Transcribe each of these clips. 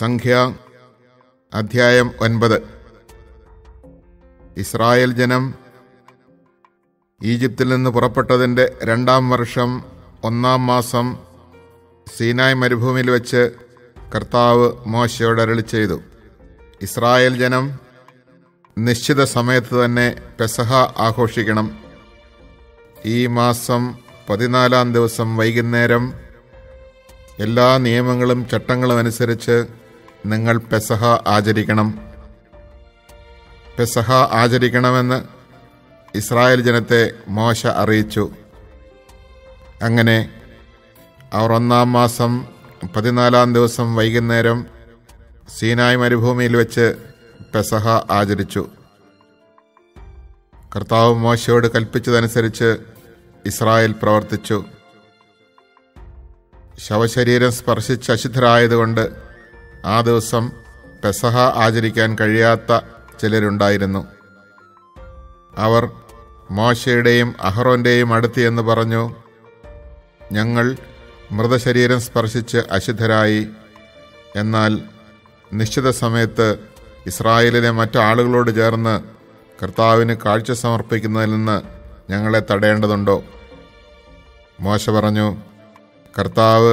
സംഖ്യ അധ്യായം 9. ഇസ്രായേൽ ജനം ഈജിപ്തിൽ നിന്ന് പുറപ്പെട്ടതിൻ്റെ 2-ാം വർഷം 1-ാം മാസം സീനായ് മരുഭൂമിയിൽ വെച്ച് കർത്താവ് മോശയോട് അരുളിച്ചെയ്തു. ഇസ്രായേൽ ജനം നിശ്ചിത സമയത്ത് തന്നെ പെസഹ ആഘോഷിക്കണം. ഈ മാസം 14-ാം ദിവസം വൈകുന്നേരം എല്ലാ നിയമങ്ങളും ചട്ടങ്ങളും അനുസരിച്ച് നിങ്ങൾ പെസഹ ആചരിക്കണം. പെസഹ ആചരിക്കണമെന്ന് ഇസ്രായേൽ ജനത്തെ മോശ അറിയിച്ചു. അങ്ങനെ അവർ 1-ാം മാസം 14-ാം ദിവസം വൈകുന്നേരം സീനായ് മരുഭൂമിയിൽ വെച്ച് പെസഹ ആചരിച്ചു. കർത്താവ് മോശയോട് കൽപ്പിച്ചതനുസരിച്ച് ഇസ്രായേൽ പ്രവർത്തിച്ചു. ശവശരീരം സ്പർശിച്ച് അശുദ്ധരായതുകൊണ്ട് ആ ദിവസം പെസഹ ആചരിക്കാൻ കഴിയാത്ത ചിലരുണ്ടായിരുന്നു. അവർ മോശയുടെയും അഹറോന്റെയും അടുത്ത് എന്ന് പറഞ്ഞു, ഞങ്ങൾ മൃതശരീരം സ്പർശിച്ച് അശുദ്ധരായി. എന്നാൽ നിശ്ചിത സമയത്ത് ഇസ്രായേലിലെ മറ്റാളുകളോട് ചേർന്ന് കർത്താവിന് കാഴ്ച സമർപ്പിക്കുന്നതിൽ നിന്ന് ഞങ്ങളെ തടയേണ്ടതുണ്ടോ? മോശ പറഞ്ഞു, കർത്താവ്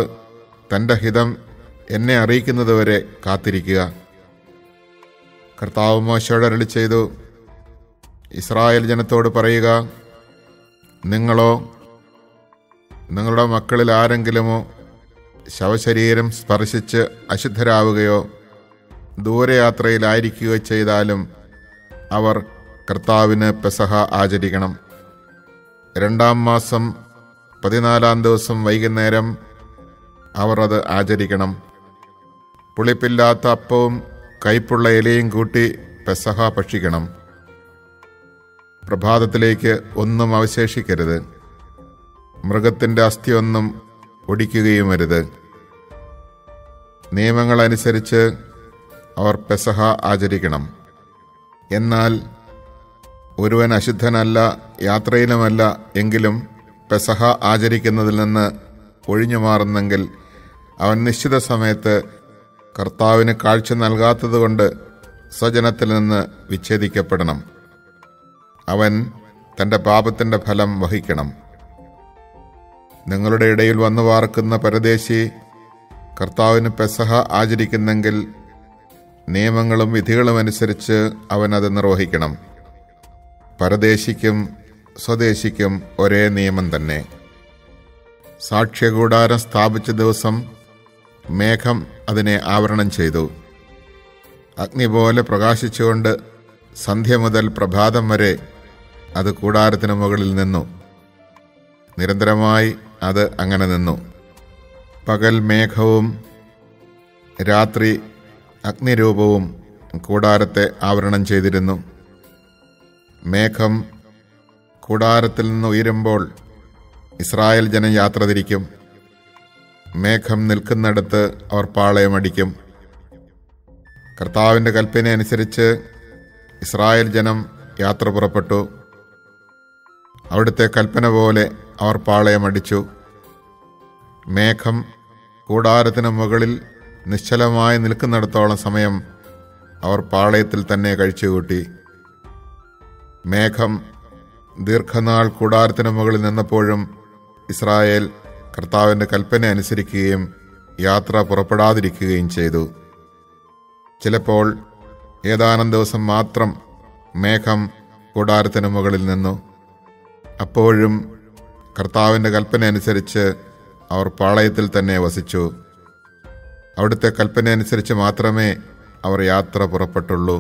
തൻ്റെ ഹിതം എന്നെ അറിയിക്കുന്നതുവരെ കാത്തിരിക്കുക. കർത്താവ് മോശയോട് അരുളിച്ചെയ്തു, ഇസ്രായേൽ ജനത്തോട് പറയുക, നിങ്ങളോ നിങ്ങളുടെ മക്കളിൽ ആരെങ്കിലുമോ ശവശരീരം സ്പർശിച്ച് അശുദ്ധരാവുകയോ ദൂരയാത്രയിലായിരിക്കുകയോ ചെയ്താലും അവർ കർത്താവിന് പെസഹ ആചരിക്കണം. 2-ാം മാസം 14-ാം ദിവസം വൈകുന്നേരം അവർ അത് ആചരിക്കണം. പുളിപ്പില്ലാത്ത അപ്പവും കയ്പുള്ള ഇലയും കൂട്ടി പെസഹ ഭക്ഷിക്കണം. പ്രഭാതത്തിലേക്ക് ഒന്നും അവശേഷിക്കരുത്. മൃഗത്തിൻ്റെ അസ്ഥിയൊന്നും ഒടിക്കുകയും അരുത്. നിയമങ്ങളനുസരിച്ച് അവർ പെസഹ ആചരിക്കണം. എന്നാൽ ഒരുവൻ അശുദ്ധനല്ല, യാത്രയിലുമല്ല എങ്കിലും പെസഹ ആചരിക്കുന്നതിൽ നിന്ന് ഒഴിഞ്ഞു മാറുന്നെങ്കിൽ അവൻ നിശ്ചിത സമയത്ത് കർത്താവിന് കാഴ്ച നൽകാത്തതുകൊണ്ട് സ്വജനത്തിൽ നിന്ന് വിച്ഛേദിക്കപ്പെടണം. അവൻ തൻ്റെ പാപത്തിൻ്റെ ഫലം വഹിക്കണം. നിങ്ങളുടെ ഇടയിൽ വന്നു പാർക്കുന്ന പരദേശി കർത്താവിന് പെസഹ ആചരിക്കുന്നെങ്കിൽ നിയമങ്ങളും വിധികളും അനുസരിച്ച് അവൻ അത് നിർവഹിക്കണം. പരദേശിക്കും സ്വദേശിക്കും ഒരേ നിയമം തന്നെ. സാക്ഷ്യകൂടാരം സ്ഥാപിച്ച ദിവസം മേഘം അതിനെ ആവരണം ചെയ്തു. അഗ്നി പോലെ പ്രകാശിച്ചുകൊണ്ട് സന്ധ്യ മുതൽ പ്രഭാതം വരെ അത് കൂടാരത്തിന് മുകളിൽ നിന്നു. നിരന്തരമായി അത് അങ്ങനെ നിന്നു. പകൽ മേഘവും രാത്രി അഗ്നിരൂപവും കൂടാരത്തെ ആവരണം ചെയ്തിരുന്നു. മേഘം കൂടാരത്തിൽ നിന്ന് ഉയരുമ്പോൾ ഇസ്രായേൽ ജനം യാത്ര തിരിക്കും. മേഘം നിൽക്കുന്നിടത്ത് അവർ പാളയമടിക്കും. കർത്താവിൻ്റെ കൽപ്പന അനുസരിച്ച് ഇസ്രായേൽ ജനം യാത്ര പുറപ്പെട്ടു. അവിടുത്തെ കൽപ്പന പോലെ അവർ പാളയമടിച്ചു. മേഘം കൂടാരത്തിന് മുകളിൽ നിശ്ചലമായി നിൽക്കുന്നിടത്തോളം സമയം അവർ പാളയത്തിൽ തന്നെ കഴിച്ചുകൂട്ടി. മേഘം ദീർഘനാൾ കൂടാരത്തിന് മുകളിൽ നിന്നപ്പോഴും ഇസ്രായേൽ കർത്താവിൻ്റെ കൽപ്പന അനുസരിക്കുകയും യാത്ര പുറപ്പെടാതിരിക്കുകയും ചെയ്തു. ചിലപ്പോൾ ഏതാനും ദിവസം മാത്രം മേഘം കൂടാരത്തിന് മുകളിൽ നിന്നു. അപ്പോഴും കർത്താവിൻ്റെ കൽപ്പന അനുസരിച്ച് അവർ പാളയത്തിൽ തന്നെ വസിച്ചു. അവിടുത്തെ കൽപ്പന അനുസരിച്ച് മാത്രമേ അവർ യാത്ര പുറപ്പെട്ടുള്ളൂ.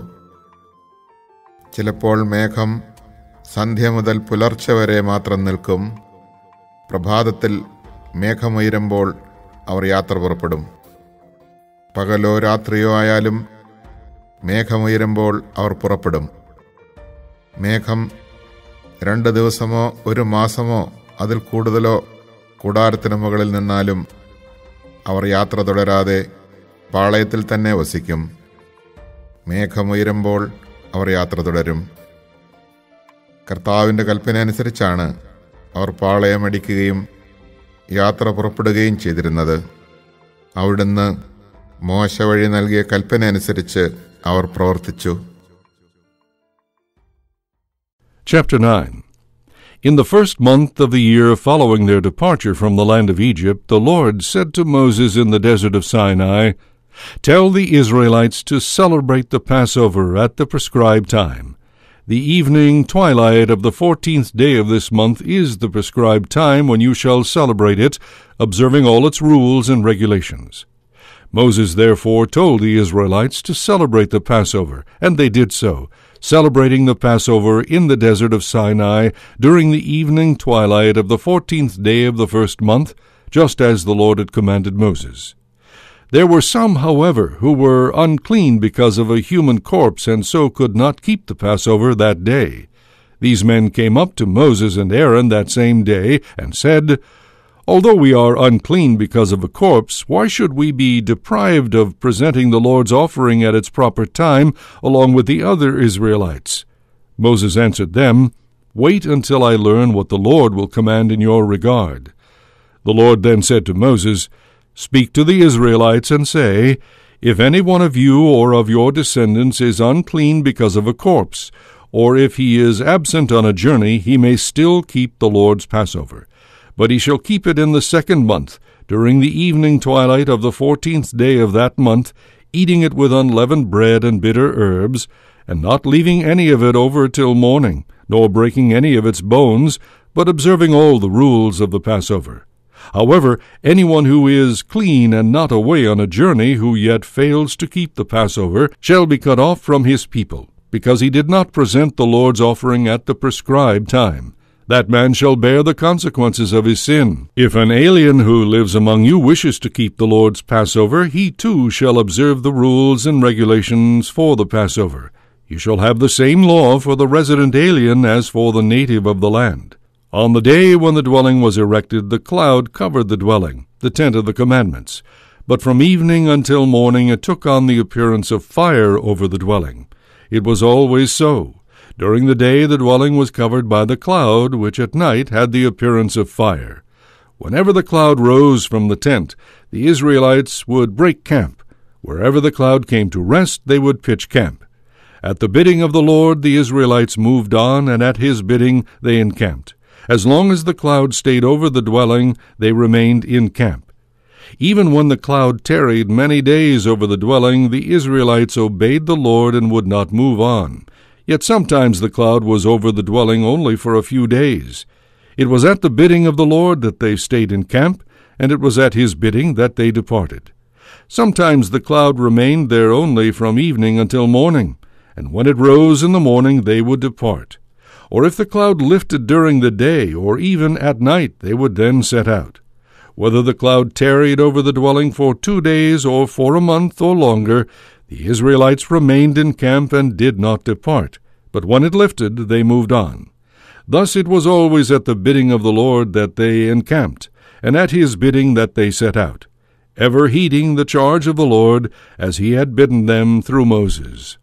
ചിലപ്പോൾ മേഘം സന്ധ്യ മുതൽ പുലർച്ചെ വരെ മാത്രം നിൽക്കും. പ്രഭാതത്തിൽ മേഘമുയരുമ്പോൾ അവർ യാത്ര പുറപ്പെടും. പകലോ രാത്രിയോ ആയാലും മേഘമുയരുമ്പോൾ അവർ പുറപ്പെടും. മേഘം 2 ദിവസമോ 1 മാസമോ അതിൽ കൂടുതലോ കൂടാരത്തിന് മുകളിൽ നിന്നാലും അവർ യാത്ര തുടരാതെ പാളയത്തിൽ തന്നെ വസിക്കും. മേഘമുയരുമ്പോൾ അവർ യാത്ര തുടരും. കർത്താവിൻ്റെ കൽപ്പന അനുസരിച്ചാണ് അവർ പാളയമടിക്കുകയും യാത്ര പുറപ്പെടുകയും ചെയ്തിരുന്നത്. അവിടുന്ന് മോശ വഴി നൽകിയ കൽപ്പന അനുസരിച്ച് അവർ പ്രവർത്തിച്ചു. Chapter 9. In the first month of the year following their departure from the land of Egypt, the Lord said to Moses in the desert of Sinai, "Tell the Israelites to celebrate the Passover at the prescribed time. The evening twilight of the 14th day of this month is the prescribed time when you shall celebrate it, observing all its rules and regulations." Moses therefore told the Israelites to celebrate the Passover, and they did so, celebrating the Passover in the desert of Sinai during the evening twilight of the 14th day of the first month, just as the Lord had commanded Moses. There were some, however, who were unclean because of a human corpse, and so could not keep the Passover that day. These men came up to Moses and Aaron that same day and said, "Although we are unclean because of a corpse, why should we be deprived of presenting the Lord's offering at its proper time along with the other Israelites?" Moses answered them, "Wait until I learn what the Lord will command in your regard." The Lord then said to Moses, "Speak to the Israelites and say, 'If any one of you or of your descendants is unclean because of a corpse, or if he is absent on a journey, he may still keep the Lord's Passover. But he shall keep it in the second month, during the evening twilight of the 14th day of that month, eating it with unleavened bread and bitter herbs, and not leaving any of it over till morning, nor breaking any of its bones, but observing all the rules of the Passover. However, anyone who is clean and not away on a journey, who yet fails to keep the Passover, shall be cut off from his people, because he did not present the Lord's offering at the prescribed time. That man shall bear the consequences of his sin. If an alien who lives among you wishes to keep the Lord's Passover, he too shall observe the rules and regulations for the Passover. You shall have the same law for the resident alien as for the native of the land." On the day when the dwelling was erected, the cloud covered the dwelling, the tent of the commandments. But from evening until morning it took on the appearance of fire over the dwelling. It was always so. During the day the dwelling was covered by the cloud, which at night had the appearance of fire. Whenever the cloud rose from the tent, the Israelites would break camp. Wherever the cloud came to rest, they would pitch camp. At the bidding of the Lord, the Israelites moved on, and at his bidding they encamped. As long as the cloud stayed over the dwelling, they remained in camp. Even when the cloud tarried many days over the dwelling, the Israelites obeyed the Lord and would not move on. Yet sometimes the cloud was over the dwelling only for a few days. It was at the bidding of the Lord that they stayed in camp, and it was at his bidding that they departed. Sometimes the cloud remained there only from evening until morning, and when it rose in the morning they would depart. Or if the cloud lifted during the day, or even at night, they would then set out. Whether the cloud tarried over the dwelling for 2 days, or for a month, or longer, the Israelites remained in camp and did not depart. But when it lifted, they moved on. Thus it was always at the bidding of the Lord that they encamped, and at his bidding that they set out, ever heeding the charge of the Lord, as he had bidden them through Moses.